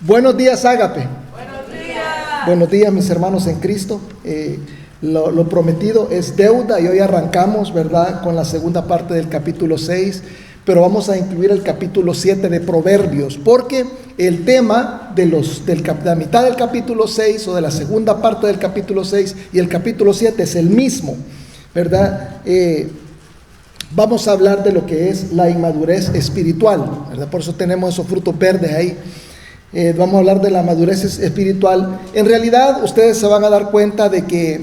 Buenos días, Ágape. Buenos días. Buenos días, mis hermanos en Cristo. Lo prometido es deuda y hoy arrancamos, ¿verdad?, con la segunda parte del capítulo 6, pero vamos a incluir el capítulo 7 de Proverbios, porque el tema de la mitad del capítulo 6 o de la segunda parte del capítulo 6 y el capítulo 7 es el mismo, ¿verdad? Vamos a hablar de lo que es la inmadurez espiritual, ¿verdad? Por eso tenemos esos frutos verdes ahí. Vamos a hablar de la madurez espiritual. En realidad ustedes se van a dar cuenta de que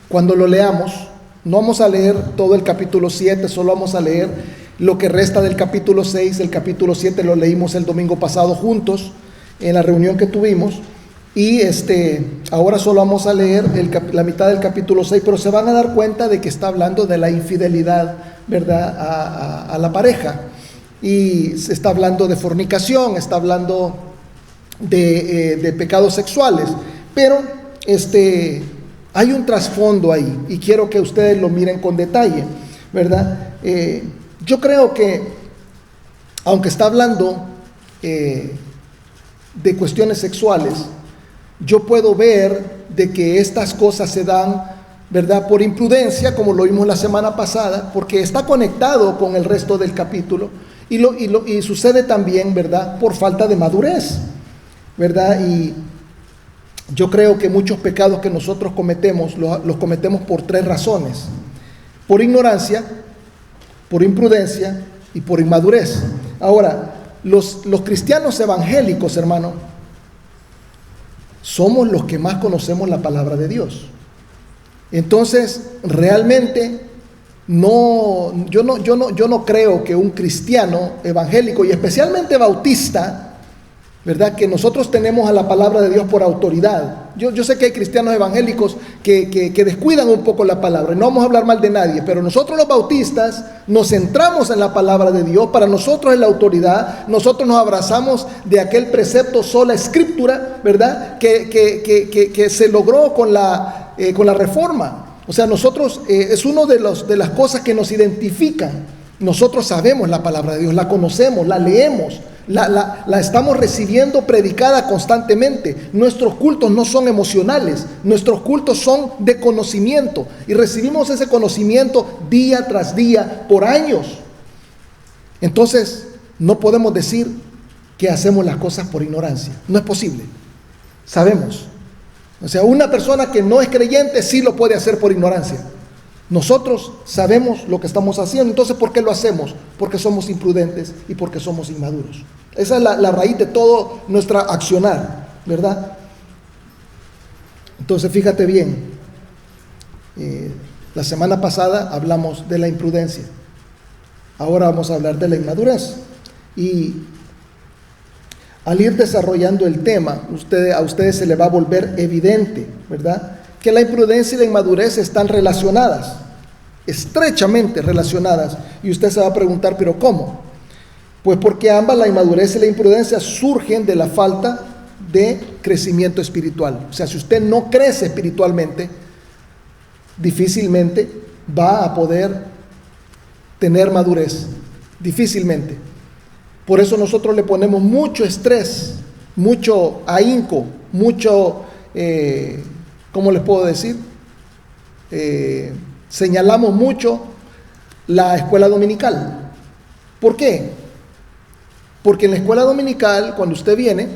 cuando lo leamos, no vamos a leer todo el capítulo 7, solo vamos a leer lo que resta del capítulo 6. El capítulo 7 lo leímos el domingo pasado juntos en la reunión que tuvimos, y ahora solo vamos a leer la mitad del capítulo 6, pero se van a dar cuenta de que está hablando de la infidelidad, ¿verdad?, a la pareja. Y se está hablando de fornicación, está hablando de pecados sexuales, pero hay un trasfondo ahí y quiero que ustedes lo miren con detalle, ¿verdad? Yo creo que, aunque está hablando de cuestiones sexuales, yo puedo ver de que estas cosas se dan, ¿verdad?, por imprudencia, como lo vimos la semana pasada, porque está conectado con el resto del capítulo. Y sucede también, ¿verdad?, por falta de madurez, ¿verdad? Y yo creo que muchos pecados que nosotros cometemos, los cometemos por tres razones: por ignorancia, por imprudencia y por inmadurez. Ahora, los cristianos evangélicos, hermano, somos los que más conocemos la palabra de Dios. Entonces, realmente, yo no creo que un cristiano evangélico, y especialmente bautista, ¿verdad?, que nosotros tenemos a la palabra de Dios por autoridad. Yo sé que hay cristianos evangélicos que descuidan un poco la palabra, y no vamos a hablar mal de nadie, pero nosotros los bautistas nos centramos en la palabra de Dios. Para nosotros es la autoridad. Nosotros nos abrazamos de aquel precepto sola escritura, ¿verdad?, que se logró con la Reforma. O sea, nosotros, es una de las cosas que nos identifican. Nosotros sabemos la palabra de Dios, la conocemos, la leemos, la estamos recibiendo predicada constantemente. Nuestros cultos no son emocionales, nuestros cultos son de conocimiento, y recibimos ese conocimiento día tras día por años. Entonces, no podemos decir que hacemos las cosas por ignorancia. No es posible. Sabemos. O sea, una persona que no es creyente sí lo puede hacer por ignorancia. Nosotros sabemos lo que estamos haciendo. Entonces, ¿por qué lo hacemos? Porque somos imprudentes y porque somos inmaduros. Esa es la raíz de todo nuestra accionar, ¿verdad? Entonces, fíjate bien. La semana pasada hablamos de la imprudencia. Ahora vamos a hablar de la inmadurez. Y al ir desarrollando el tema, a ustedes se les va a volver evidente, ¿verdad?, que la imprudencia y la inmadurez están relacionadas, estrechamente relacionadas. Y usted se va a preguntar, ¿pero cómo? Pues porque ambas, la inmadurez y la imprudencia, surgen de la falta de crecimiento espiritual. O sea, si usted no crece espiritualmente, difícilmente va a poder tener madurez, difícilmente. Por eso nosotros le ponemos mucho estrés, mucho ahínco, mucho, ¿cómo les puedo decir? Señalamos mucho la escuela dominical. ¿Por qué? Porque en la escuela dominical, cuando usted viene,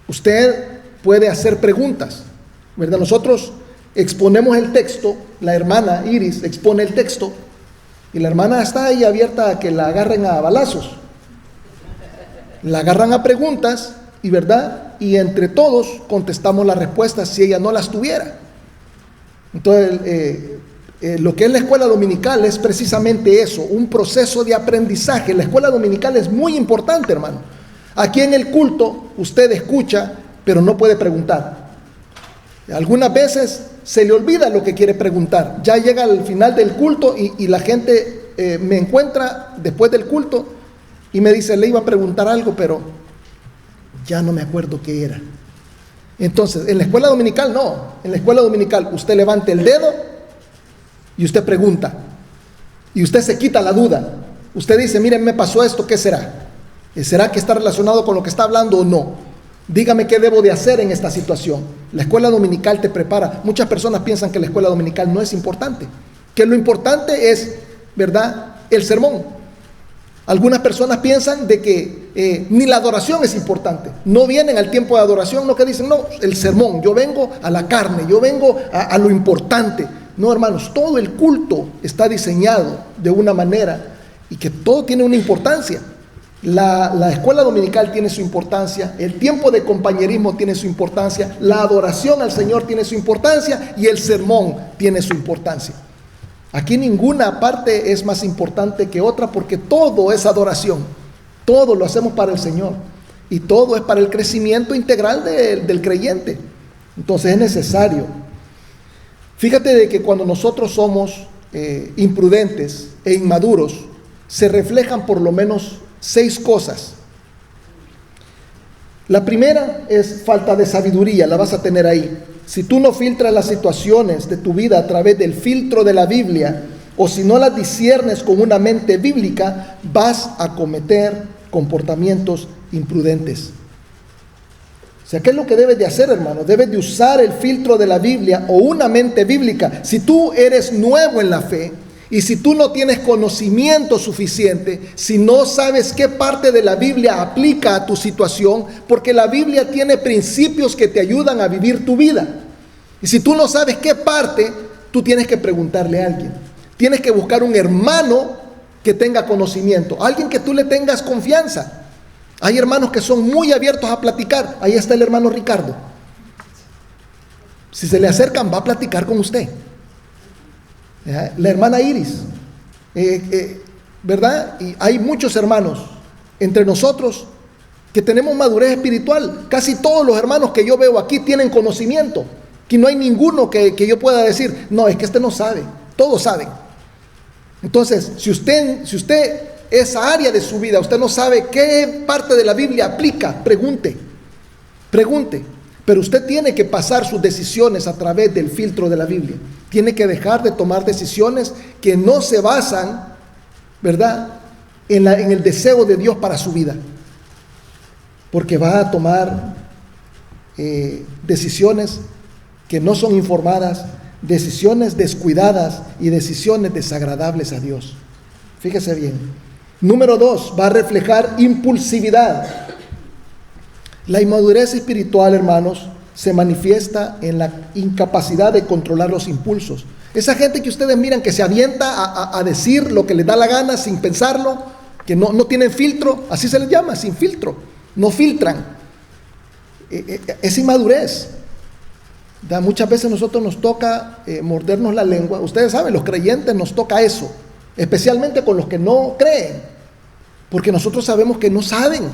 usted puede hacer preguntas, ¿verdad? Nosotros exponemos el texto, la hermana Iris expone el texto, y la hermana está ahí abierta a que la agarren a balazos. La agarran a preguntas, y ¿verdad?, y entre todos contestamos las respuestas si ella no las tuviera. Entonces, lo que es la escuela dominical es precisamente eso, un proceso de aprendizaje. La escuela dominical es muy importante, hermano. Aquí en el culto usted escucha, pero no puede preguntar. Algunas veces se le olvida lo que quiere preguntar. Ya llega al final del culto y la gente me encuentra después del culto y me dice, le iba a preguntar algo, pero ya no me acuerdo qué era. Entonces, en la escuela dominical no. En la escuela dominical usted levanta el dedo y usted pregunta. Y usted se quita la duda. Usted dice, miren, me pasó esto, ¿qué será? ¿Será que está relacionado con lo que está hablando o no? Dígame qué debo de hacer en esta situación. La escuela dominical te prepara. Muchas personas piensan que la escuela dominical no es importante, que lo importante es, ¿verdad?, el sermón. Algunas personas piensan de que ni la adoración es importante. No vienen al tiempo de adoración, no, que dicen, no, el sermón, yo vengo a la carne, yo vengo a lo importante. No, hermanos, todo el culto está diseñado de una manera y que todo tiene una importancia. La escuela dominical tiene su importancia, el tiempo de compañerismo tiene su importancia, la adoración al Señor tiene su importancia y el sermón tiene su importancia. Aquí ninguna parte es más importante que otra porque todo es adoración, todo lo hacemos para el Señor y todo es para el crecimiento integral del creyente. Entonces es necesario. Fíjate de que cuando nosotros somos imprudentes e inmaduros, se reflejan por lo menos 6 cosas. La primera es falta de sabiduría, la vas a tener ahí. Si tú no filtras las situaciones de tu vida a través del filtro de la Biblia, o si no las disciernes con una mente bíblica, vas a cometer comportamientos imprudentes. O sea, ¿qué es lo que debes de hacer, hermano? Debes de usar el filtro de la Biblia o una mente bíblica. Si tú eres nuevo en la fe, y si tú no tienes conocimiento suficiente, si no sabes qué parte de la Biblia aplica a tu situación, porque la Biblia tiene principios que te ayudan a vivir tu vida. Y si tú no sabes qué parte, tú tienes que preguntarle a alguien. Tienes que buscar un hermano que tenga conocimiento, alguien que tú le tengas confianza. Hay hermanos que son muy abiertos a platicar. Ahí está el hermano Ricardo. Si se le acercan, va a platicar con usted. La hermana Iris, ¿verdad? Y hay muchos hermanos entre nosotros que tenemos madurez espiritual. Casi todos los hermanos que yo veo aquí tienen conocimiento. Que no hay ninguno que yo pueda decir, no, es que este no sabe. Todos saben. Entonces, si usted esa área de su vida, usted no sabe qué parte de la Biblia aplica, pregunte. Pero usted tiene que pasar sus decisiones a través del filtro de la Biblia. Tiene que dejar de tomar decisiones que no se basan, ¿verdad?, en el deseo de Dios para su vida. Porque va a tomar decisiones que no son informadas, decisiones descuidadas y decisiones desagradables a Dios. Fíjese bien. Número 2, va a reflejar impulsividad. La inmadurez espiritual, hermanos, se manifiesta en la incapacidad de controlar los impulsos. Esa gente que ustedes miran que se avienta a decir lo que les da la gana sin pensarlo, que no tienen filtro, así se les llama, sin filtro, no filtran. Es inmadurez. Muchas veces nosotros nos toca mordernos la lengua. Ustedes saben, los creyentes nos toca eso, especialmente con los que no creen, porque nosotros sabemos que no saben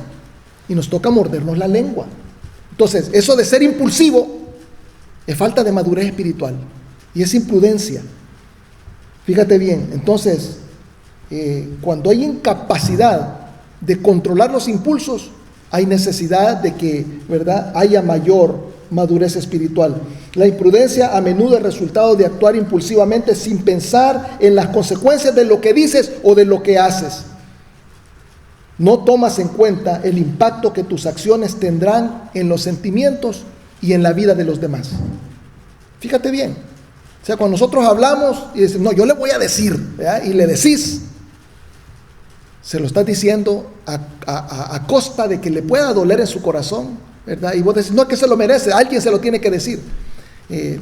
y nos toca mordernos la lengua. Entonces, eso de ser impulsivo es falta de madurez espiritual y es imprudencia. Fíjate bien, entonces, cuando hay incapacidad de controlar los impulsos, hay necesidad de que, ¿verdad?, haya mayor madurez espiritual. La imprudencia a menudo es resultado de actuar impulsivamente sin pensar en las consecuencias de lo que dices o de lo que haces. No tomas en cuenta el impacto que tus acciones tendrán en los sentimientos y en la vida de los demás. Fíjate bien. O sea, cuando nosotros hablamos y decimos, no, yo le voy a decir, ¿verdad?, y le decís, se lo estás diciendo a costa de que le pueda doler en su corazón, ¿verdad? Y vos decís, no, es que se lo merece, alguien se lo tiene que decir.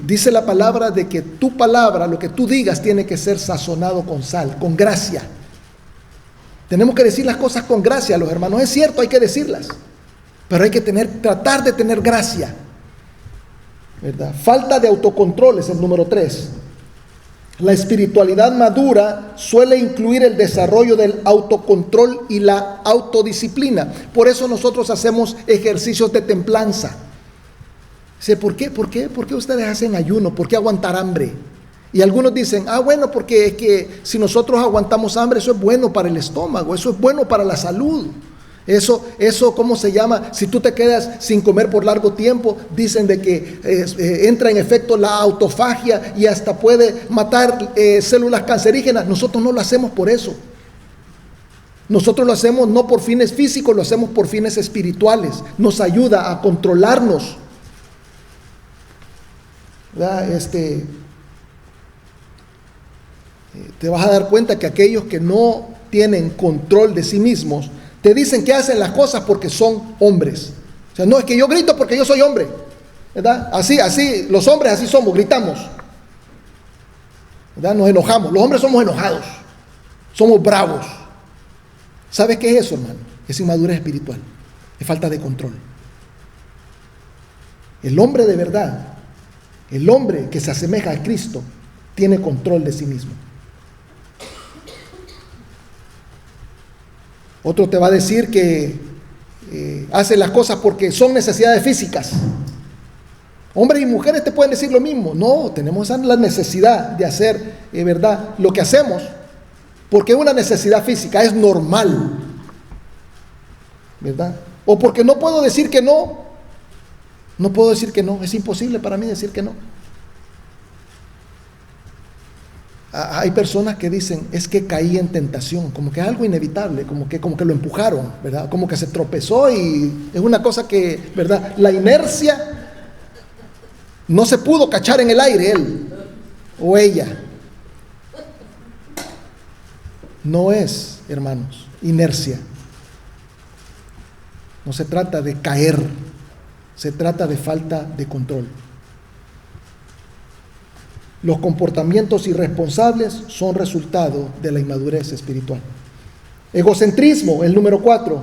Dice la palabra de que tu palabra, lo que tú digas, tiene que ser sazonado con sal, con gracia. Tenemos que decir las cosas con gracia, los hermanos. Es cierto, hay que decirlas, pero hay que tratar de tener gracia, ¿verdad? Falta de autocontrol es el número 3. La espiritualidad madura suele incluir el desarrollo del autocontrol y la autodisciplina. Por eso nosotros hacemos ejercicios de templanza. ¿Por qué ustedes hacen ayuno? ¿Por qué aguantar hambre? Y algunos dicen, bueno, porque es que si nosotros aguantamos hambre, eso es bueno para el estómago, eso es bueno para la salud. Eso, ¿cómo se llama? Si tú te quedas sin comer por largo tiempo, dicen de que entra en efecto la autofagia y hasta puede matar células cancerígenas. Nosotros no lo hacemos por eso. Nosotros lo hacemos no por fines físicos, lo hacemos por fines espirituales. Nos ayuda a controlarnos. Te vas a dar cuenta que aquellos que no tienen control de sí mismos, te dicen que hacen las cosas porque son hombres. O sea, no es que yo grito porque yo soy hombre, ¿verdad? Así, los hombres así somos, gritamos, ¿verdad? Nos enojamos, los hombres somos enojados, somos bravos. ¿Sabes qué es eso, hermano? Es inmadurez espiritual, es falta de control. El hombre de verdad, el hombre que se asemeja a Cristo, tiene control de sí mismo. Otro te va a decir que hace las cosas porque son necesidades físicas. Hombres y mujeres te pueden decir lo mismo. No, tenemos la necesidad de hacer, ¿verdad?, lo que hacemos porque es una necesidad física, es normal, ¿verdad? O porque no puedo decir que no. No puedo decir que no, es imposible para mí decir que no. Hay personas que dicen, es que caí en tentación, como que es algo inevitable, como que lo empujaron, ¿verdad? Como que se tropezó y es una cosa que, ¿verdad? La inercia, no se pudo cachar en el aire él o ella. No es, hermanos, inercia. No se trata de caer, se trata de falta de control. Los comportamientos irresponsables son resultado de la inmadurez espiritual. Egocentrismo, el número 4.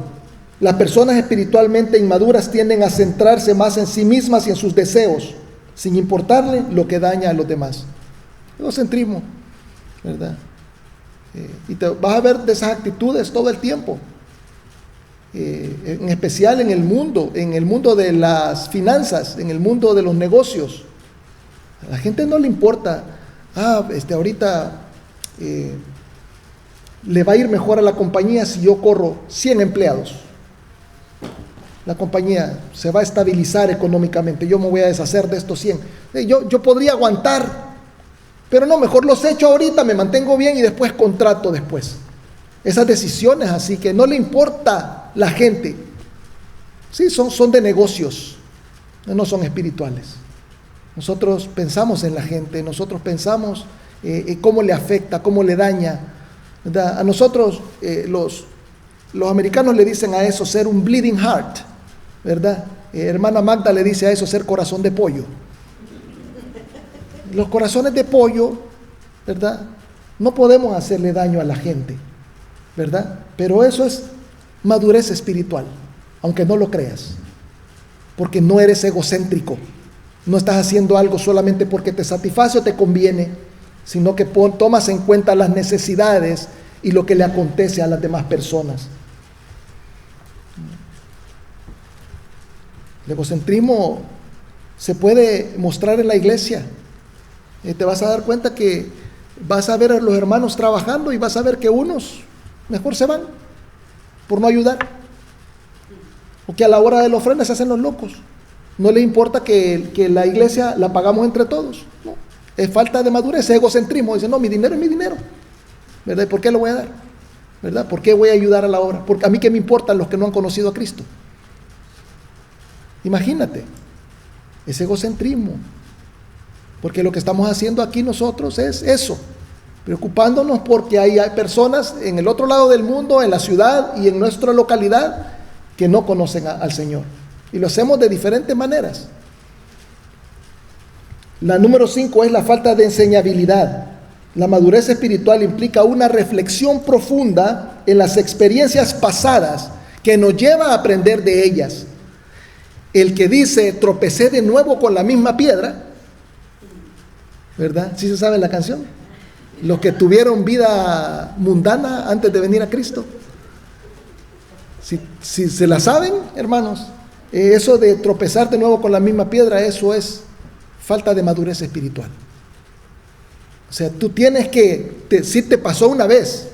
Las personas espiritualmente inmaduras tienden a centrarse más en sí mismas y en sus deseos, sin importarle lo que daña a los demás. Egocentrismo, ¿verdad? Y te vas a ver de esas actitudes todo el tiempo. En especial en el mundo de las finanzas, en el mundo de los negocios. A la gente no le importa, ahorita le va a ir mejor a la compañía si yo corro 100 empleados. La compañía se va a estabilizar económicamente, yo me voy a deshacer de estos 100. Yo podría aguantar, pero no, mejor los echo ahorita, me mantengo bien y después contrato después. Esas decisiones así que no le importa la gente. Sí, son de negocios, no son espirituales. Nosotros pensamos en la gente, nosotros pensamos cómo le afecta, cómo le daña, ¿verdad? A nosotros, los americanos le dicen a eso ser un bleeding heart, ¿verdad? Hermana Magda le dice a eso ser corazón de pollo. Los corazones de pollo, ¿verdad? No podemos hacerle daño a la gente, ¿verdad? Pero eso es madurez espiritual, aunque no lo creas, porque no eres egocéntrico. No estás haciendo algo solamente porque te satisface o te conviene, sino que tomas en cuenta las necesidades y lo que le acontece a las demás personas. El egocentrismo se puede mostrar en la iglesia. Te vas a dar cuenta que vas a ver a los hermanos trabajando y vas a ver que unos mejor se van por no ayudar. O que a la hora de la ofrenda se hacen los locos. No le importa que la iglesia la pagamos entre todos. No, es falta de madurez, es egocentrismo. Dice, no, mi dinero es mi dinero, ¿verdad? ¿Y por qué lo voy a dar? ¿Verdad? ¿Por qué voy a ayudar a la obra? Porque a mí qué me importan los que no han conocido a Cristo. Imagínate, es egocentrismo. Porque lo que estamos haciendo aquí nosotros es eso, preocupándonos porque hay personas en el otro lado del mundo, en la ciudad y en nuestra localidad, que no conocen al Señor. Y lo hacemos de diferentes maneras. La número 5 es la falta de enseñabilidad. La madurez espiritual implica una reflexión profunda en las experiencias pasadas que nos lleva a aprender de ellas. El que dice, tropecé de nuevo con la misma piedra, ¿verdad? ¿Sí se sabe la canción? Los que tuvieron vida mundana antes de venir a Cristo. Si se la saben, hermanos, eso de tropezar de nuevo con la misma piedra, eso es falta de madurez espiritual. O sea, tú tienes que, si te pasó una vez,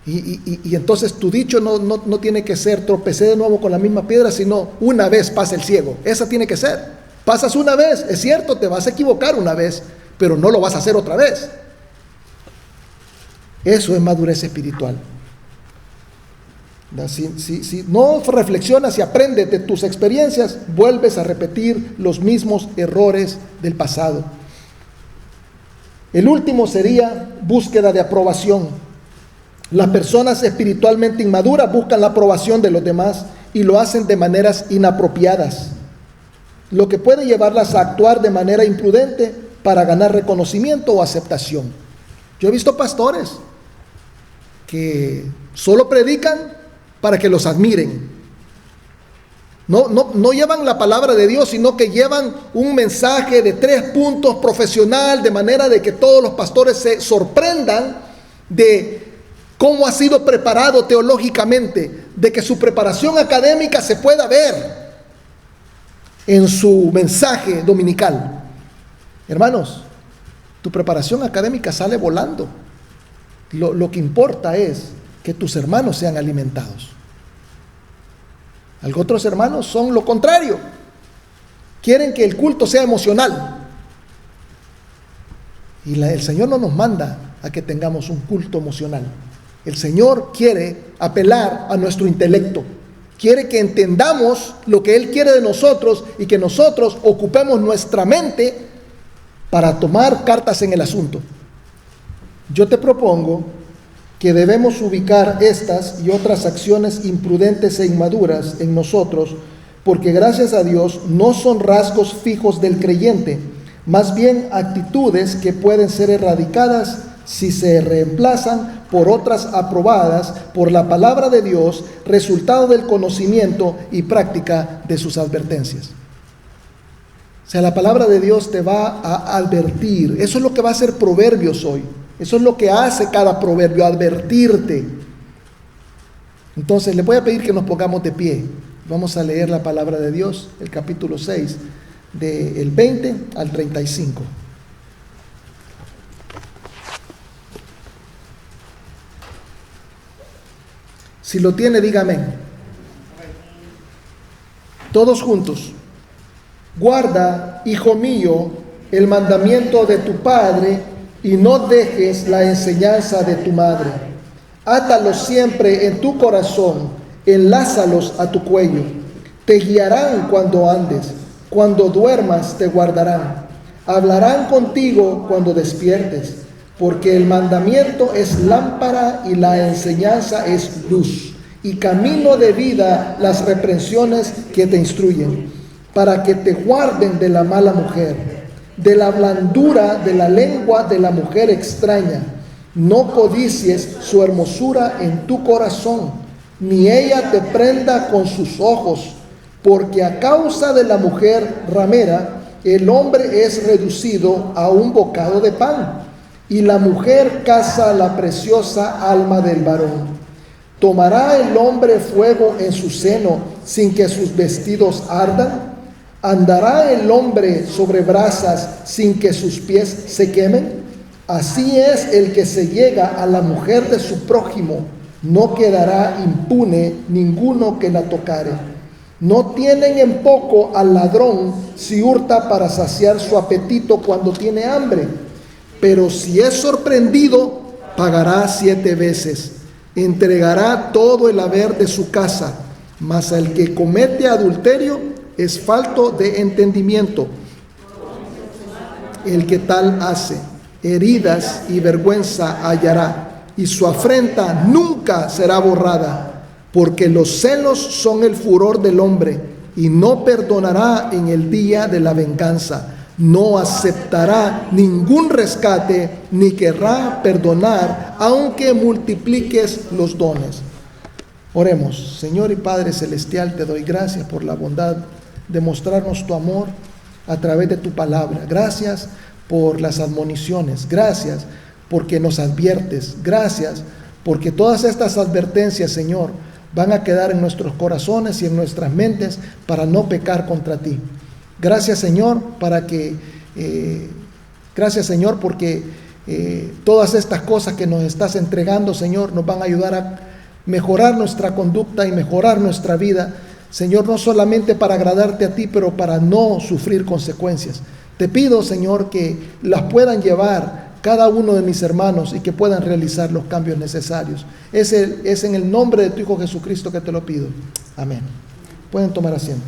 y entonces tu dicho no tiene que ser tropecé de nuevo con la misma piedra, sino una vez pasa el ciego. Esa tiene que ser. Pasas una vez, es cierto, te vas a equivocar una vez, pero no lo vas a hacer otra vez. Eso es madurez espiritual. Si no reflexionas y aprendes de tus experiencias, vuelves a repetir los mismos errores del pasado. El último sería búsqueda de aprobación. Las personas espiritualmente inmaduras buscan la aprobación de los demás y lo hacen de maneras inapropiadas, lo que puede llevarlas a actuar de manera imprudente para ganar reconocimiento o aceptación. Yo he visto pastores que solo predican para que los admiren. No llevan la palabra de Dios, sino que llevan un mensaje de 3 puntos profesional, de manera de que todos los pastores se sorprendan de cómo ha sido preparado teológicamente, de que su preparación académica se pueda ver en su mensaje dominical. Hermanos, tu preparación académica sale volando. Lo que importa es que tus hermanos sean alimentados. Otros hermanos son lo contrario. Quieren que el culto sea emocional. Y el Señor no nos manda a que tengamos un culto emocional. El Señor quiere apelar a nuestro intelecto. Quiere que entendamos lo que Él quiere de nosotros y que nosotros ocupemos nuestra mente para tomar cartas en el asunto. Yo te propongo que debemos ubicar estas y otras acciones imprudentes e inmaduras en nosotros, porque gracias a Dios no son rasgos fijos del creyente, más bien actitudes que pueden ser erradicadas si se reemplazan por otras aprobadas por la palabra de Dios, resultado del conocimiento y práctica de sus advertencias. O sea, la palabra de Dios te va a advertir. Eso es lo que va a hacer Proverbios hoy. Eso es lo que hace cada proverbio, advertirte. Entonces, le voy a pedir que nos pongamos de pie. Vamos a leer la palabra de Dios, el capítulo 6, del 20 al 35. Si lo tiene, dígame. Todos juntos. Guarda, hijo mío, el mandamiento de tu padre y no dejes la enseñanza de tu madre. Átalos siempre en tu corazón, enlázalos a tu cuello. Te guiarán cuando andes, cuando duermas te guardarán. Hablarán contigo cuando despiertes, porque el mandamiento es lámpara y la enseñanza es luz, y camino de vida las reprensiones que te instruyen, para que te guarden de la mala mujer, de la blandura de la lengua de la mujer extraña. No codicies su hermosura en tu corazón, ni ella te prenda con sus ojos, porque a causa de la mujer ramera, el hombre es reducido a un bocado de pan, y la mujer caza la preciosa alma del varón. ¿Tomará el hombre fuego en su seno sin que sus vestidos ardan? ¿Andará el hombre sobre brasas sin que sus pies se quemen? Así es el que se llega a la mujer de su prójimo, no quedará impune ninguno que la tocare. No tienen en poco al ladrón si hurta para saciar su apetito cuando tiene hambre, pero si es sorprendido, pagará 7 veces, entregará todo el haber de su casa, mas al que comete adulterio es falto de entendimiento el que tal hace. Heridas y vergüenza hallará, y su afrenta nunca será borrada, porque los celos son el furor del hombre, y no perdonará en el día de la venganza. No aceptará ningún rescate, ni querrá perdonar, aunque multipliques los dones. Oremos. Señor y Padre Celestial, te doy gracias por la bondad de mostrarnos tu amor a través de tu palabra. Gracias por las admoniciones. Gracias porque nos adviertes. Gracias porque todas estas advertencias, Señor, van a quedar en nuestros corazones y en nuestras mentes para no pecar contra ti. Gracias, Señor, gracias, Señor, porque todas estas cosas que nos estás entregando, Señor, nos van a ayudar a mejorar nuestra conducta y mejorar nuestra vida, Señor, no solamente para agradarte a ti, pero para no sufrir consecuencias. Te pido, Señor, que las puedan llevar cada uno de mis hermanos y que puedan realizar los cambios necesarios. Es en el nombre de tu Hijo Jesucristo que te lo pido. Amén. Pueden tomar asiento.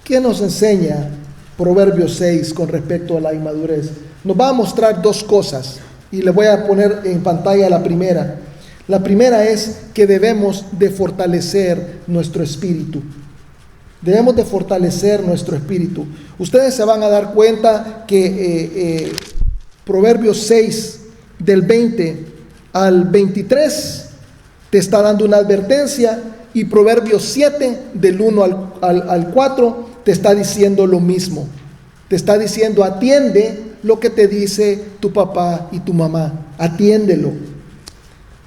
¿Qué nos enseña Proverbios 6 con respecto a la inmadurez? Nos va a mostrar dos cosas y le voy a poner en pantalla la primera. La primera es que debemos de fortalecer nuestro espíritu. Debemos de fortalecer nuestro espíritu. Ustedes se van a dar cuenta que Proverbios 6 del 20 al 23 te está dando una advertencia, y Proverbios 7 del 1 al 4 te está diciendo lo mismo. Te está diciendo: atiende lo que te dice tu papá y tu mamá, atiéndelo.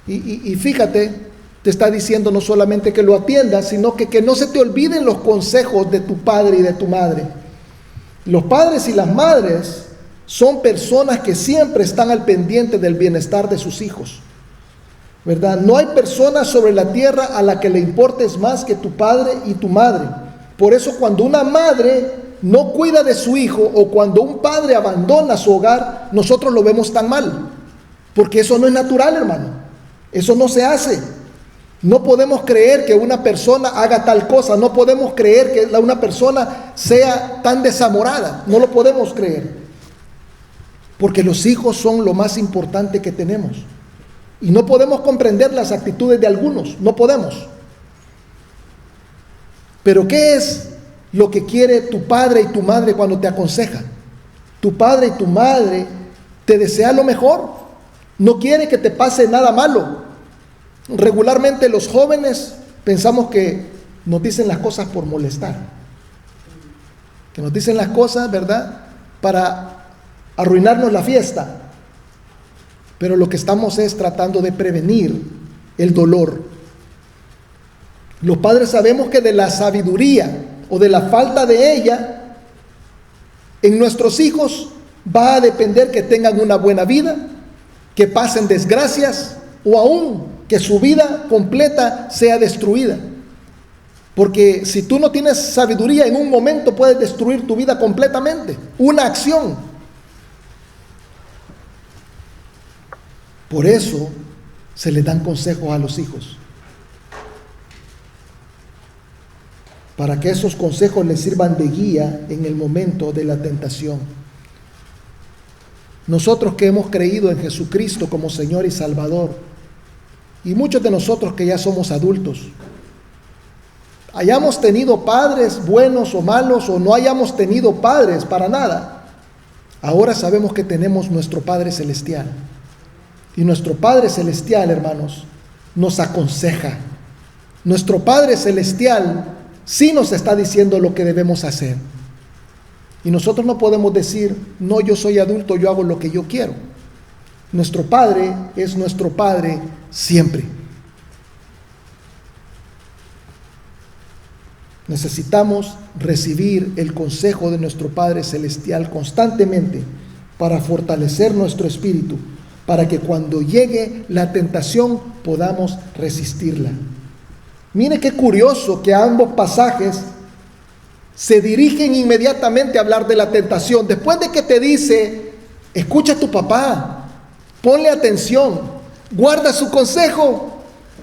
Y fíjate, te está diciendo no solamente que lo atiendas, sino que no se te olviden los consejos de tu padre y de tu madre. Los padres y las madres son personas que siempre están al pendiente del bienestar de sus hijos, ¿verdad? No hay persona sobre la tierra a la que le importes más que tu padre y tu madre. Por eso, cuando una madre no cuida de su hijo, o cuando un padre abandona su hogar, nosotros lo vemos tan mal, porque eso no es natural, hermano. Eso no se hace. No podemos creer que una persona haga tal cosa. No podemos creer que una persona sea tan desamorada. No lo podemos creer, porque los hijos son lo más importante que tenemos. Y no podemos comprender las actitudes de algunos. No podemos. Pero ¿qué es lo que quiere tu padre y tu madre cuando te aconsejan? Tu padre y tu madre te desea lo mejor. No quiere que te pase nada malo. Regularmente los jóvenes pensamos que nos dicen las cosas por molestar. Que nos dicen las cosas, ¿verdad?, para arruinarnos la fiesta. Pero lo que estamos es tratando de prevenir el dolor. Los padres sabemos que de la sabiduría o de la falta de ella en nuestros hijos va a depender que tengan una buena vida, que pasen desgracias, o aún que su vida completa sea destruida. Porque si tú no tienes sabiduría, en un momento puedes destruir tu vida completamente. Una acción. Por eso se les dan consejos a los hijos, para que esos consejos les sirvan de guía en el momento de la tentación. Nosotros que hemos creído en Jesucristo como Señor y Salvador, y muchos de nosotros que ya somos adultos, hayamos tenido padres buenos o malos, o no hayamos tenido padres para nada, ahora sabemos que tenemos nuestro Padre Celestial. Y nuestro Padre Celestial, hermanos, nos aconseja. Nuestro Padre Celestial sí nos está diciendo lo que debemos hacer. Y nosotros no podemos decir: no, yo soy adulto, yo hago lo que yo quiero. Nuestro Padre es nuestro Padre siempre. Necesitamos recibir el consejo de nuestro Padre Celestial constantemente para fortalecer nuestro espíritu, para que cuando llegue la tentación podamos resistirla. Mire qué curioso que ambos pasajes se dirigen inmediatamente a hablar de la tentación. Después de que te dice: escucha a tu papá, ponle atención, guarda su consejo,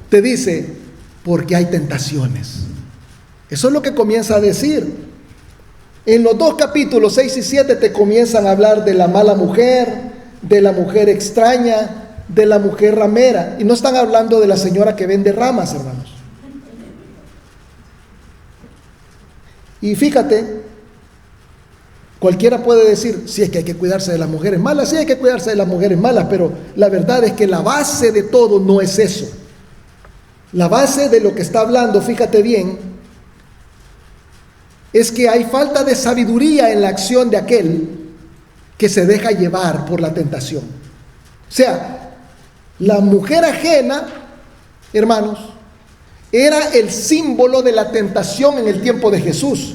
te dice: porque hay tentaciones. Eso es lo que comienza a decir. En los dos capítulos 6 y 7 te comienzan a hablar de la mala mujer, de la mujer extraña, de la mujer ramera. Y no están hablando de la señora que vende ramas, hermanos. Y fíjate, cualquiera puede decir: sí, es que hay que cuidarse de las mujeres malas. Sí, hay que cuidarse de las mujeres malas, pero la verdad es que la base de todo no es eso. La base de lo que está hablando, fíjate bien, es que hay falta de sabiduría en la acción de aquel que se deja llevar por la tentación. O sea, la mujer ajena, hermanos, era el símbolo de la tentación en el tiempo de Jesús,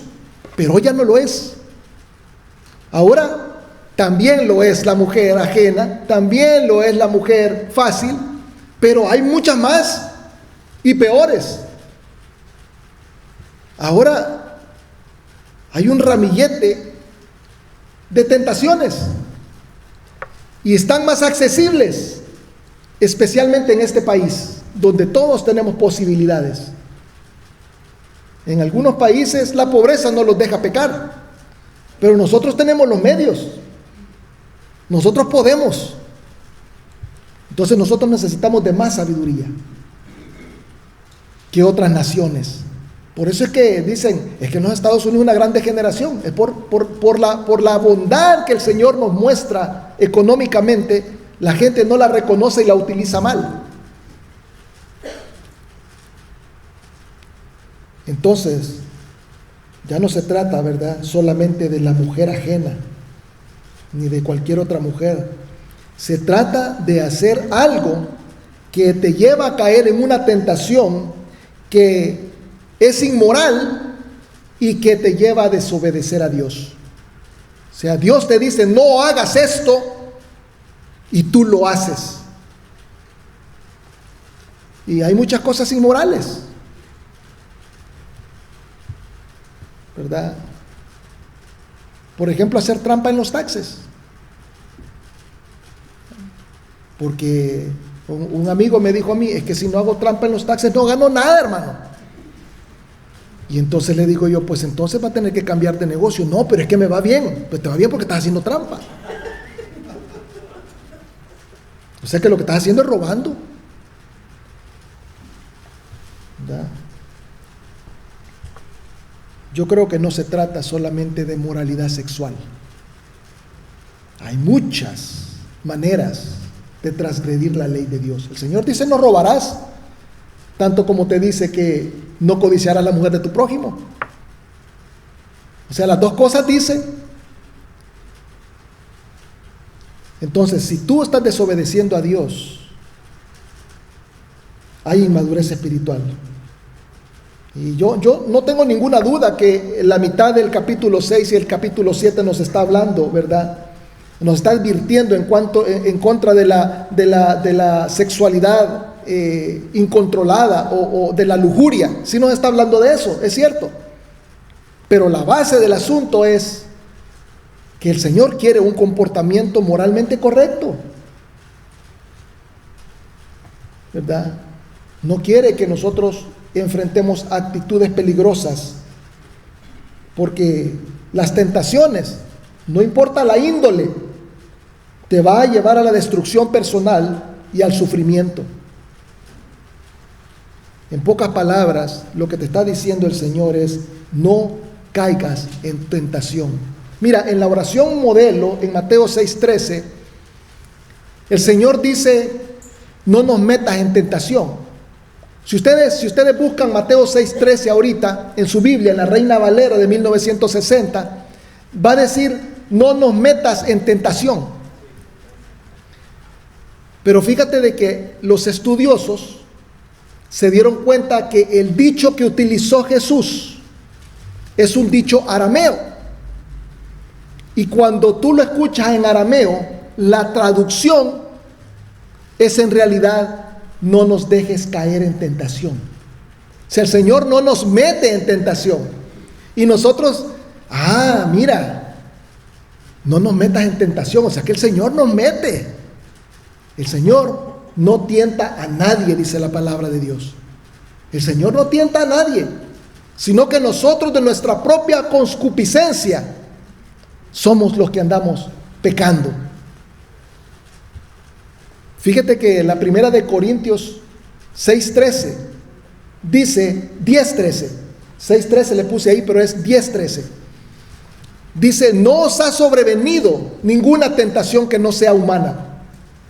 pero ya no lo es. Ahora también lo es la mujer ajena, también lo es la mujer fácil, pero hay muchas más y peores. Ahora Hay un ramillete de tentaciones y están más accesibles, especialmente en este país, donde todos tenemos posibilidades. En algunos países la pobreza no los deja pecar, pero nosotros tenemos los medios, nosotros podemos. Entonces nosotros necesitamos de más sabiduría que otras naciones. Por eso es que dicen, es que en los Estados Unidos una gran degeneración, es por la bondad que el Señor nos muestra económicamente, la gente no la reconoce y la utiliza mal. Entonces, ya no se trata, ¿verdad?, solamente de la mujer ajena, ni de cualquier otra mujer. Se trata de hacer algo que te lleva a caer en una tentación que es inmoral y que te lleva a desobedecer a Dios. O sea, Dios te dice, no hagas esto, y tú lo haces. Y hay muchas cosas inmorales, ¿verdad? Por ejemplo, hacer trampa en los taxes. Porque un amigo me dijo a mí, es que si no hago trampa en los taxes no gano nada, hermano. Y entonces le digo yo, pues entonces va a tener que cambiar de negocio. No, pero es que me va bien. Pues te va bien porque estás haciendo trampa. O sea que lo que estás haciendo es robando, ¿verdad? Yo creo que no se trata solamente de moralidad sexual. Hay muchas maneras de transgredir la ley de Dios. El Señor dice, no robarás, tanto como te dice que no codiciarás la mujer de tu prójimo. O sea, las dos cosas dice. Entonces, si tú estás desobedeciendo a Dios, hay inmadurez espiritual. Y yo no tengo ninguna duda que la mitad del capítulo 6 y el capítulo 7 nos está hablando, ¿verdad? Nos está advirtiendo en contra de la sexualidad incontrolada o de la lujuria. Sí nos está hablando de eso, es cierto. Pero la base del asunto es que el Señor quiere un comportamiento moralmente correcto, ¿verdad? No quiere que nosotros enfrentemos actitudes peligrosas, porque las tentaciones, no importa la índole, te va a llevar a la destrucción personal y al sufrimiento. En pocas palabras, lo que te está diciendo el Señor es, no caigas en tentación. Mira, en la oración modelo, en Mateo 6:13, el Señor dice, no nos metas en tentación. Si ustedes buscan Mateo 6:13 ahorita, en su Biblia, en la Reina Valera de 1960, va a decir, no nos metas en tentación. Pero fíjate de que los estudiosos se dieron cuenta que el dicho que utilizó Jesús es un dicho arameo. Y cuando tú lo escuchas en arameo, la traducción es en realidad, no nos dejes caer en tentación. O sea, el Señor no nos mete en tentación. Y nosotros, mira, no nos metas en tentación. O sea, que el Señor nos mete. El Señor no tienta a nadie, dice la palabra de Dios. El Señor no tienta a nadie, sino que nosotros de nuestra propia concupiscencia somos los que andamos pecando. Fíjate que la primera de Corintios 6:13 dice 10:13. 6:13 le puse ahí, pero es 10:13. Dice, no os ha sobrevenido ninguna tentación que no sea humana.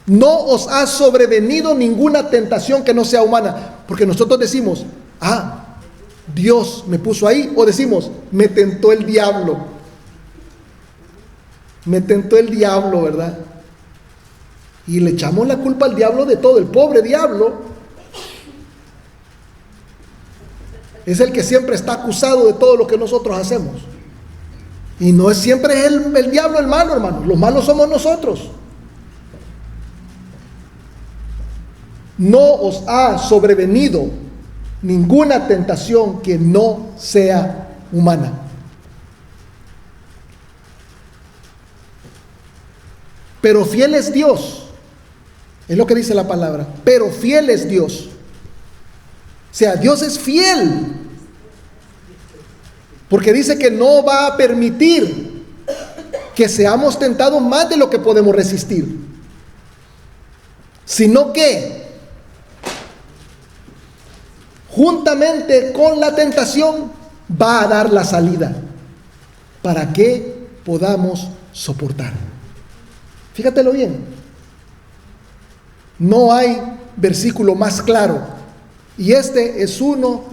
No os ha sobrevenido ninguna tentación que no sea humana. Porque nosotros decimos, Dios me puso ahí. O decimos, me tentó el diablo. Me tentó el diablo, ¿verdad? Y le echamos la culpa al diablo de todo. El pobre diablo es el que siempre está acusado de todo lo que nosotros hacemos. Y no es siempre el diablo el malo, hermano. Los malos somos nosotros. No os ha sobrevenido ninguna tentación que no sea humana. Pero fiel es Dios. Es lo que dice la palabra. Pero fiel es Dios. O sea, Dios es fiel. Porque dice que no va a permitir que seamos tentados más de lo que podemos resistir. Sino que, juntamente con la tentación, va a dar la salida para que podamos soportar. Fíjatelo bien. No hay versículo más claro. Y este es uno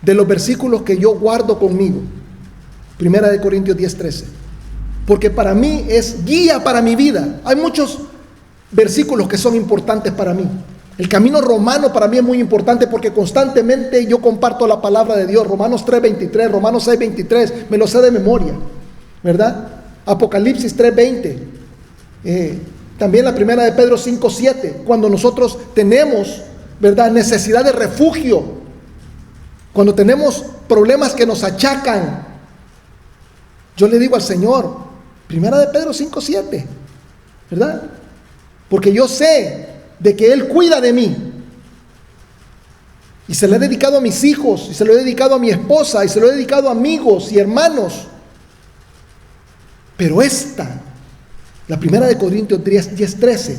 de los versículos que yo guardo conmigo. Primera de Corintios 10:13. Porque para mí es guía para mi vida. Hay muchos versículos que son importantes para mí. El camino romano para mí es muy importante porque constantemente yo comparto la palabra de Dios. Romanos 3:23, Romanos 6:23, me lo sé de memoria, ¿verdad? Apocalipsis 3:20, también la primera de Pedro 5:7, cuando nosotros tenemos, ¿verdad?, necesidad de refugio, cuando tenemos problemas que nos achacan, yo le digo al Señor, primera de Pedro 5:7, ¿verdad? Porque yo sé de que Él cuida de mí. Y se lo he dedicado a mis hijos, y se lo he dedicado a mi esposa, y se lo he dedicado a amigos y hermanos. Pero esta, la primera de Corintios 10:13,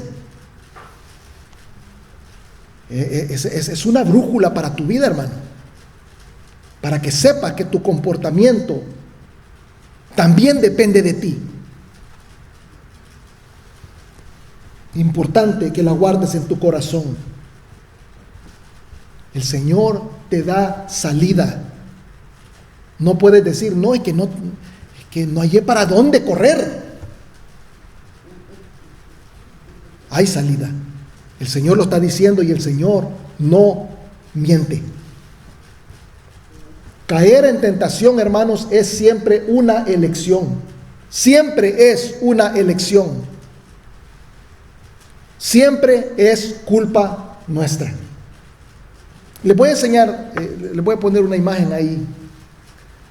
es una brújula para tu vida, hermano. Para que sepas que tu comportamiento también depende de ti. Importante que la guardes en tu corazón. El Señor te da salida. No puedes decir, no, es que no hay para dónde correr. Hay salida. El Señor lo está diciendo y el Señor no miente. Caer en tentación, hermanos, es siempre una elección. Siempre es una elección. Siempre es culpa nuestra. Les voy a enseñar, les voy a poner una imagen ahí.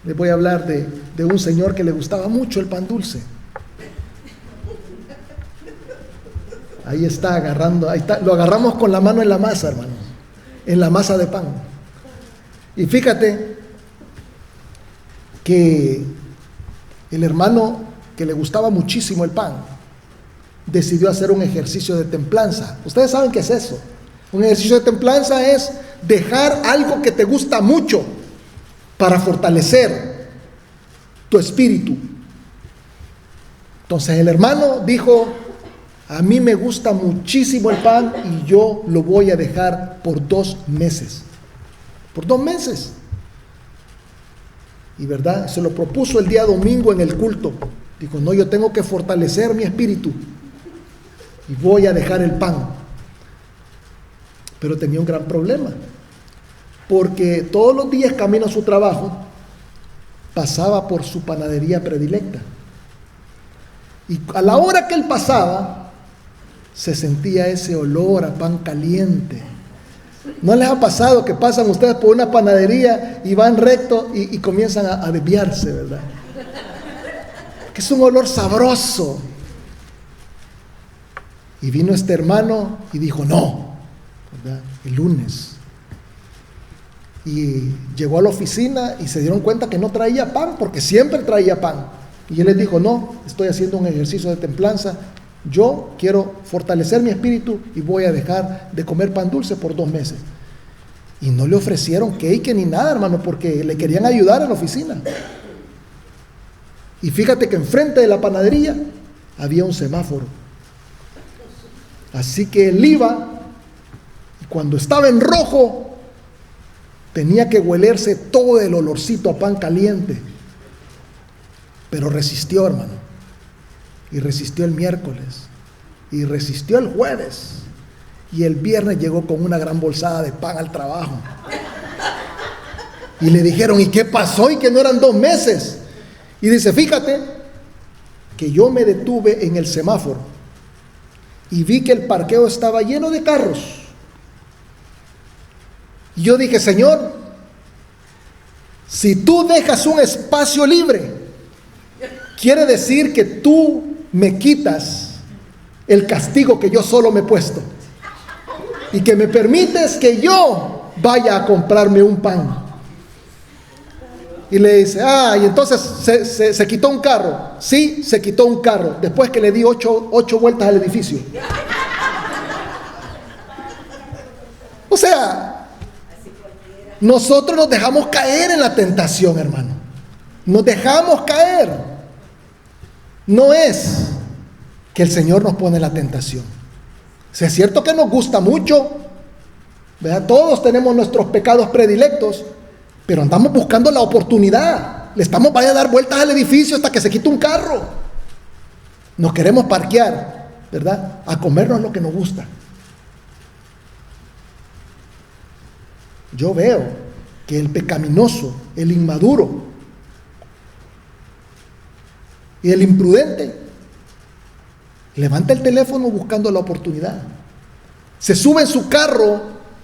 Les voy a hablar de un señor que le gustaba mucho el pan dulce. Ahí está agarrando, ahí está, lo agarramos con la mano en la masa, hermano, en la masa de pan. Y fíjate que el hermano que le gustaba muchísimo el pan decidió hacer un ejercicio de templanza. Ustedes saben qué es eso. Un ejercicio de templanza es dejar algo que te gusta mucho para fortalecer tu espíritu. Entonces el hermano dijo, a mí me gusta muchísimo el pan y yo lo voy a dejar por 2 meses. Por 2 meses. Y verdad, se lo propuso el día domingo en el culto. Dijo, no, yo tengo que fortalecer mi espíritu y voy a dejar el pan. Pero tenía un gran problema, porque todos los días camino a su trabajo, pasaba por su panadería predilecta. Y a la hora que él pasaba, se sentía ese olor a pan caliente. ¿No les ha pasado que pasan ustedes por una panadería y van recto y comienzan a desviarse, verdad? Que es un olor sabroso. Y vino este hermano y dijo, no, ¿verdad?, el lunes. Y llegó a la oficina y se dieron cuenta que no traía pan, porque siempre traía pan. Y él les dijo, no, estoy haciendo un ejercicio de templanza. Yo quiero fortalecer mi espíritu y voy a dejar de comer pan dulce por 2 meses. Y no le ofrecieron cake ni nada, hermano, porque le querían ayudar en la oficina. Y fíjate que enfrente de la panadería había un semáforo. Así que él iba, y cuando estaba en rojo, tenía que huelerse todo el olorcito a pan caliente. Pero resistió, hermano. Y resistió el miércoles. Y resistió el jueves. Y el viernes llegó con una gran bolsada de pan al trabajo. Y le dijeron, ¿y qué pasó? Y que no eran 2 meses. Y dice, fíjate que yo me detuve en el semáforo y vi que el parqueo estaba lleno de carros. Y yo dije, Señor, si tú dejas un espacio libre, quiere decir que tú me quitas el castigo que yo solo me he puesto y que me permites que yo vaya a comprarme un pan. Y le dice, y entonces se quitó un carro. Sí, se quitó un carro, después que le di 8 vueltas al edificio. O sea, nosotros nos dejamos caer en la tentación, hermano. Nos dejamos caer. No es que el Señor nos pone la tentación. O sea, es cierto que nos gusta mucho, ¿verdad? Todos tenemos nuestros pecados predilectos, pero andamos buscando la oportunidad. Vaya a dar vueltas al edificio hasta que se quite un carro. Nos queremos parquear, ¿verdad? A comernos lo que nos gusta. Yo veo que el pecaminoso, el inmaduro y el imprudente levanta el teléfono buscando la oportunidad. Se sube en su carro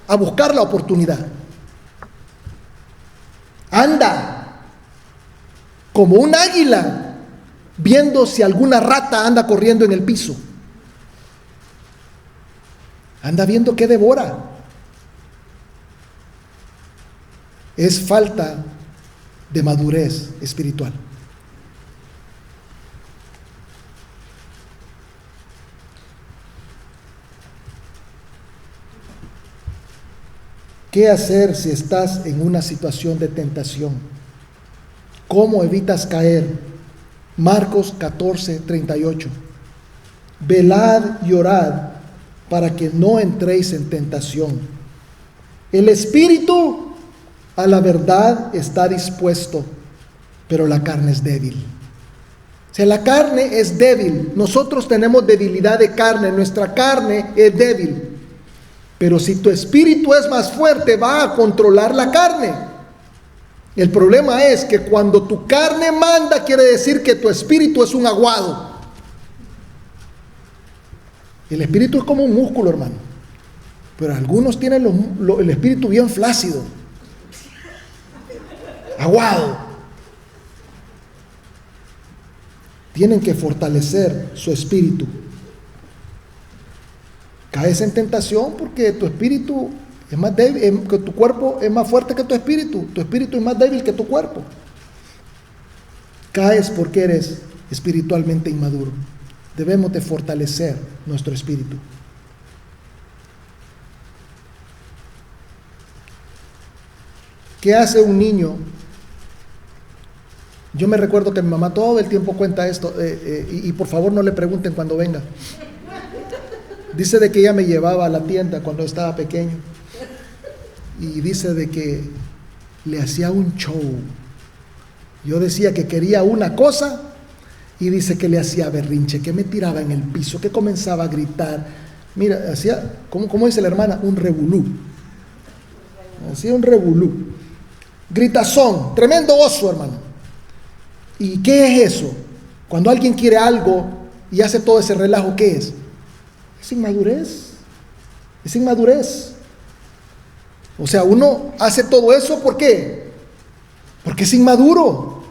a buscar la oportunidad. Anda como un águila viendo si alguna rata anda corriendo en el piso. Anda viendo qué devora. Es falta de madurez espiritual. ¿Qué hacer si estás en una situación de tentación? ¿Cómo evitas caer? Marcos 14:38. Velad y orad para que no entréis en tentación. El espíritu a la verdad está dispuesto, pero la carne es débil. O sea, la carne es débil. Nosotros tenemos debilidad de carne. Nuestra carne es débil. Pero si tu espíritu es más fuerte, va a controlar la carne. El problema es que cuando tu carne manda, quiere decir que tu espíritu es un aguado. El espíritu es como un músculo, hermano. Pero algunos tienen el espíritu bien flácido, aguado. Tienen que fortalecer su espíritu. Caes en tentación porque tu espíritu es más débil, que tu cuerpo es más fuerte que tu espíritu es más débil que tu cuerpo. Caes porque eres espiritualmente inmaduro. Debemos de fortalecer nuestro espíritu. ¿Qué hace un niño? Yo me recuerdo que mi mamá todo el tiempo cuenta esto, y por favor no le pregunten cuando venga. Dice de que ella me llevaba a la tienda cuando estaba pequeño, y dice de que le hacía un show. Yo decía que quería una cosa y dice que le hacía berrinche, que me tiraba en el piso, que comenzaba a gritar. Mira, hacía, ¿cómo dice la hermana? Un revolú. Hacía un revolú. Gritazón, tremendo oso, hermano. ¿Y qué es eso? Cuando alguien quiere algo y hace todo ese relajo, ¿qué es? Es inmadurez. Es inmadurez. O sea, uno hace todo eso, ¿por qué? Porque es inmaduro.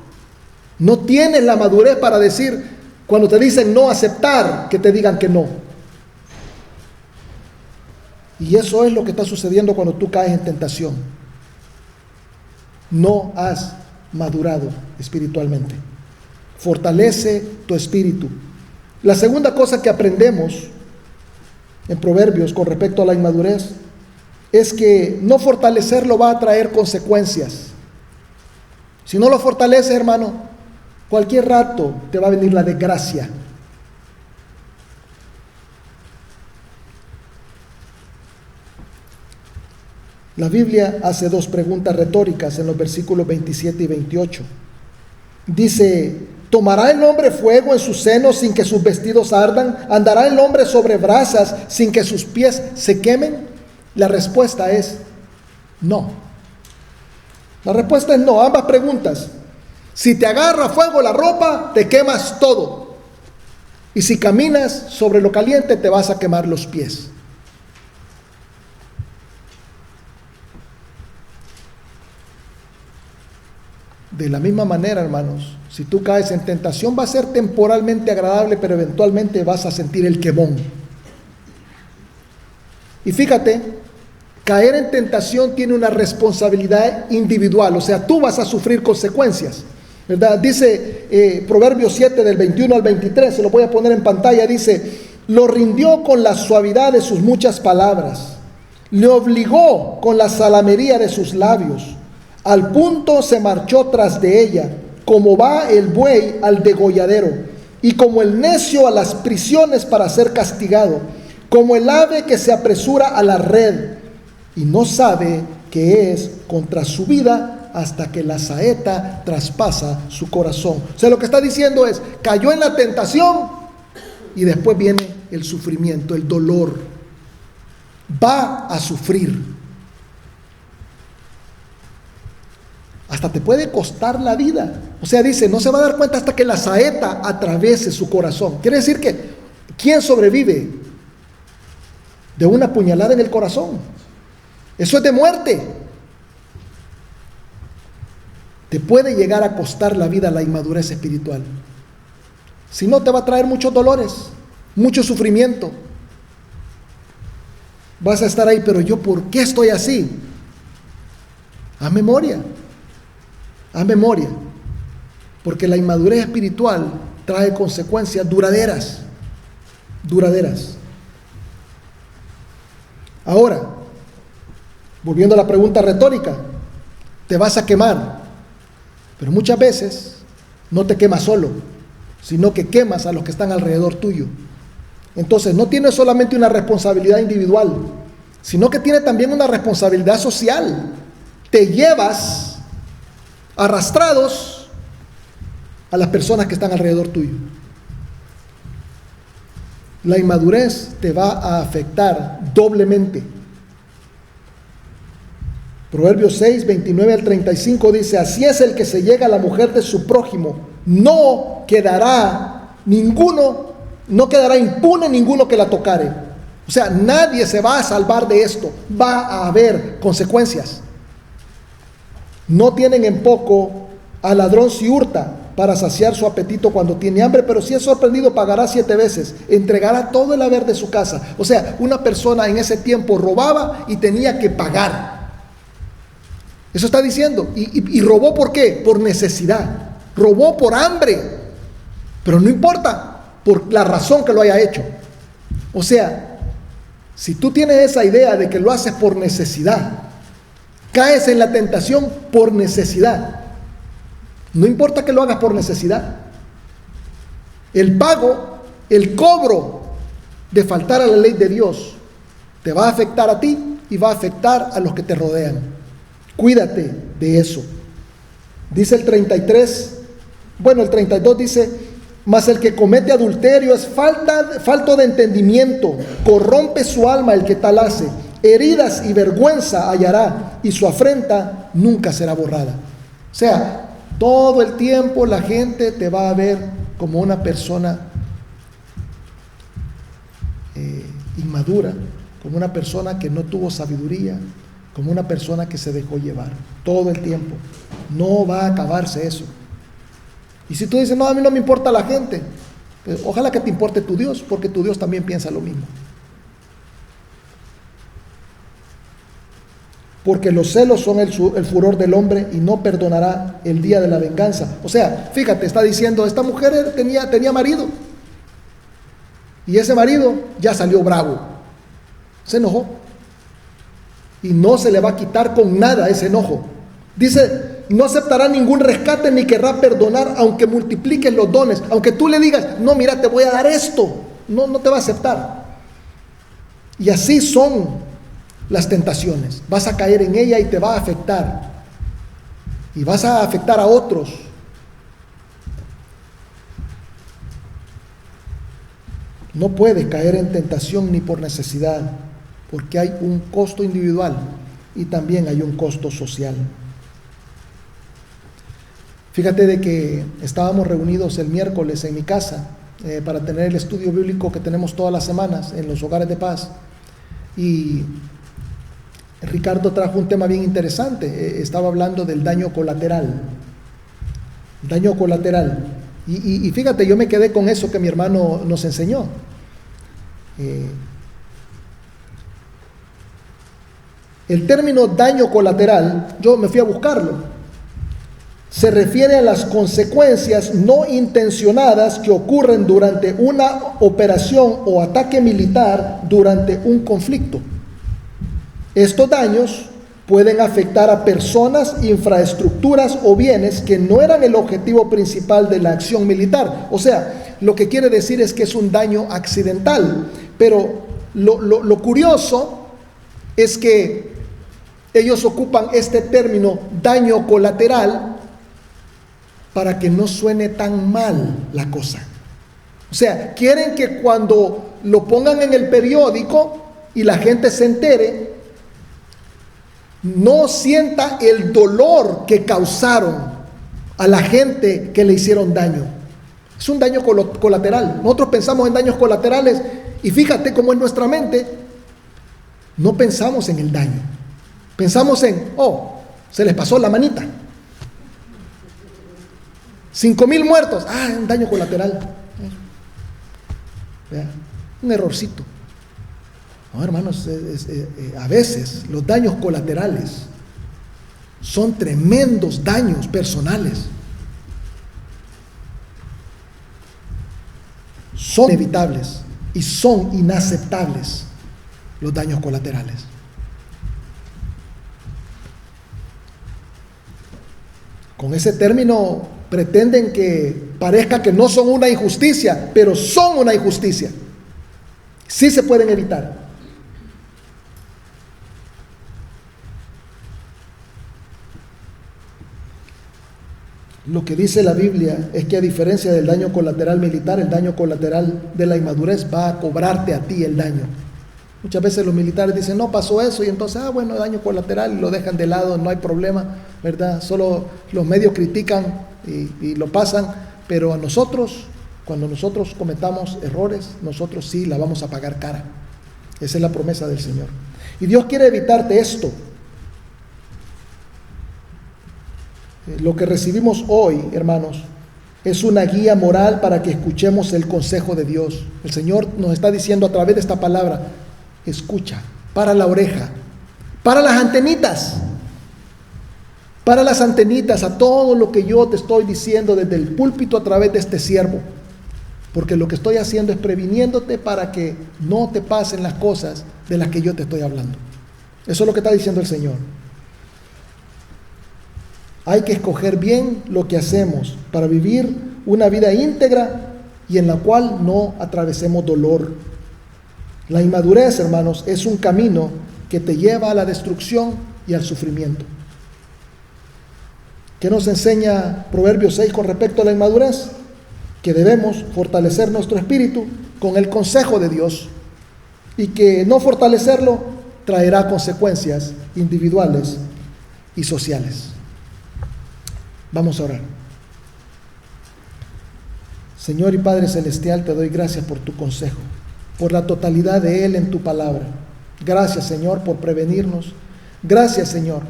No tienes la madurez para decir, cuando te dicen no, aceptar que te digan que no. Y eso es lo que está sucediendo cuando tú caes en tentación. No has madurado espiritualmente. Fortalece tu espíritu. La segunda cosa que aprendemos en Proverbios con respecto a la inmadurez es que no fortalecerlo va a traer consecuencias. Si no lo fortaleces, hermano, cualquier rato te va a venir la desgracia. La Biblia hace dos preguntas retóricas en los versículos 27 y 28. Dice: ¿tomará el hombre fuego en sus senos sin que sus vestidos ardan? ¿Andará el hombre sobre brasas sin que sus pies se quemen? La respuesta es no. La respuesta es no, ambas preguntas. Si te agarra fuego la ropa, te quemas todo. Y si caminas sobre lo caliente, te vas a quemar los pies. De la misma manera, hermanos, si tú caes en tentación, va a ser temporalmente agradable, pero eventualmente vas a sentir el quemón. Y fíjate, caer en tentación tiene una responsabilidad individual, o sea, tú vas a sufrir consecuencias, ¿verdad? Dice Proverbios 7 del 21 al 23, se lo voy a poner en pantalla, dice: lo rindió con la suavidad de sus muchas palabras, le obligó con la salamería de sus labios, al punto se marchó tras de ella, como va el buey al degolladero, y como el necio a las prisiones para ser castigado, como el ave que se apresura a la red, y no sabe que es contra su vida hasta que la saeta traspasa su corazón. O sea, lo que está diciendo es, cayó en la tentación y después viene el sufrimiento, el dolor. Va a sufrir. Hasta te puede costar la vida. O sea, dice, no se va a dar cuenta hasta que la saeta atraviese su corazón. Quiere decir que, ¿quién sobrevive de una puñalada en el corazón? Eso es de muerte. Te puede llegar a costar la vida la inmadurez espiritual. Si no, te va a traer muchos dolores, mucho sufrimiento. Vas a estar ahí, pero yo, ¿por qué estoy así? Haz memoria. Haz memoria, porque la inmadurez espiritual trae consecuencias duraderas. Ahora, volviendo a la pregunta retórica, te vas a quemar, pero muchas veces no te quemas solo, sino que quemas a los que están alrededor tuyo. Entonces, no tienes solamente una responsabilidad individual, sino que tiene también una responsabilidad social. Te llevas arrastrados a las personas que están alrededor tuyo. La inmadurez te va a afectar doblemente. Proverbios 6, 29 al 35 dice: así es el que se llega a la mujer de su prójimo, no quedará impune ninguno que la tocare. O sea, nadie se va a salvar de esto, va a haber consecuencias. No tienen en poco al ladrón si hurta para saciar su apetito cuando tiene hambre, pero si es sorprendido pagará 7 veces, entregará todo el haber de su casa. O sea, una persona en ese tiempo robaba y tenía que pagar. Eso está diciendo. ¿Y robó por qué? Por necesidad. Robó por hambre. Pero no importa por la razón que lo haya hecho. O sea, si tú tienes esa idea de que lo haces por necesidad, caes en la tentación por necesidad. No importa que lo hagas por necesidad. El pago, el cobro de faltar a la ley de Dios te va a afectar a ti y va a afectar a los que te rodean. Cuídate de eso. Dice el 32 dice: mas el que comete adulterio es falto de entendimiento, corrompe su alma el que tal hace. Heridas y vergüenza hallará, y su afrenta nunca será borrada. O sea, todo el tiempo la gente te va a ver como una persona inmadura, como una persona que no tuvo sabiduría, como una persona que se dejó llevar. Todo el tiempo. No va a acabarse eso. Y si tú dices, no, a mí no me importa la gente, pues ojalá que te importe tu Dios, porque tu Dios también piensa lo mismo. Porque los celos son el furor del hombre y no perdonará el día de la venganza. O sea, fíjate, está diciendo, esta mujer tenía marido. Y ese marido ya salió bravo. Se enojó. Y no se le va a quitar con nada ese enojo. Dice, no aceptará ningún rescate ni querrá perdonar aunque multipliquen los dones. Aunque tú le digas, no, mira, te voy a dar esto. No te va a aceptar. Y así son las tentaciones. Vas a caer en ella y te va a afectar. Y vas a afectar a otros. No puedes caer en tentación ni por necesidad, porque hay un costo individual y también hay un costo social. Fíjate de que estábamos reunidos el miércoles en mi casa para tener el estudio bíblico que tenemos todas las semanas en los hogares de paz. Y Ricardo trajo un tema bien interesante. Estaba hablando del daño colateral. Daño colateral. Y fíjate, yo me quedé con eso que mi hermano nos enseñó. El término daño colateral, yo me fui a buscarlo. Se refiere a las consecuencias no intencionadas que ocurren durante una operación o ataque militar durante un conflicto. Estos daños pueden afectar a personas, infraestructuras o bienes que no eran el objetivo principal de la acción militar. O sea, lo que quiere decir es que es un daño accidental. Pero lo curioso es que ellos ocupan este término daño colateral para que no suene tan mal la cosa. O sea, quieren que cuando lo pongan en el periódico y la gente se entere, no sienta el dolor que causaron a la gente que le hicieron daño. Es un daño colateral. Nosotros pensamos en daños colaterales y fíjate cómo en nuestra mente no pensamos en el daño. Pensamos en, se les pasó la manita. 5,000 muertos. Un daño colateral. Un errorcito. No, hermanos, a veces los daños colaterales son tremendos daños personales. Son inevitables y son inaceptables los daños colaterales. Con ese término pretenden que parezca que no son una injusticia, pero son una injusticia. Sí se pueden evitar. Lo que dice la Biblia es que a diferencia del daño colateral militar, el daño colateral de la inmadurez va a cobrarte a ti el daño. Muchas veces los militares dicen, no pasó eso, y entonces, bueno, daño colateral, y lo dejan de lado, no hay problema, ¿verdad? Solo los medios critican y lo pasan, pero a nosotros, cuando nosotros cometamos errores, nosotros sí la vamos a pagar cara. Esa es la promesa del Señor. Y Dios quiere evitarte esto. Lo que recibimos hoy, hermanos, es una guía moral para que escuchemos el consejo de Dios. El Señor nos está diciendo a través de esta palabra, escucha, para la oreja, para las antenitas, a todo lo que yo te estoy diciendo desde el púlpito a través de este siervo, porque lo que estoy haciendo es previniéndote para que no te pasen las cosas de las que yo te estoy hablando. Eso es lo que está diciendo el Señor. Hay que escoger bien lo que hacemos para vivir una vida íntegra y en la cual no atravesemos dolor. La inmadurez, hermanos, es un camino que te lleva a la destrucción y al sufrimiento. ¿Qué nos enseña Proverbios 6 con respecto a la inmadurez? Que debemos fortalecer nuestro espíritu con el consejo de Dios y que no fortalecerlo traerá consecuencias individuales y sociales. Vamos a orar. Señor y Padre Celestial, te doy gracias por tu consejo, por la totalidad de él en tu palabra. Gracias, Señor, por prevenirnos. Gracias, Señor,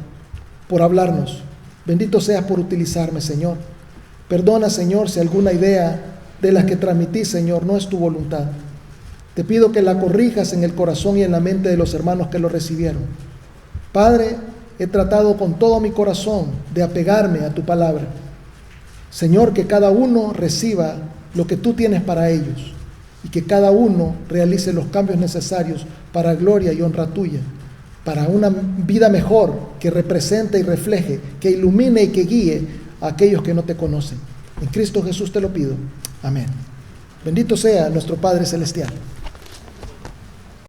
por hablarnos. Bendito seas por utilizarme, Señor. Perdona, Señor, si alguna idea de las que transmití, Señor, no es tu voluntad. Te pido que la corrijas en el corazón y en la mente de los hermanos que lo recibieron. Padre, he tratado con todo mi corazón de apegarme a tu palabra. Señor, que cada uno reciba lo que tú tienes para ellos y que cada uno realice los cambios necesarios para gloria y honra tuya, para una vida mejor que represente y refleje, que ilumine y que guíe a aquellos que no te conocen. En Cristo Jesús te lo pido. Amén. Bendito sea nuestro Padre Celestial.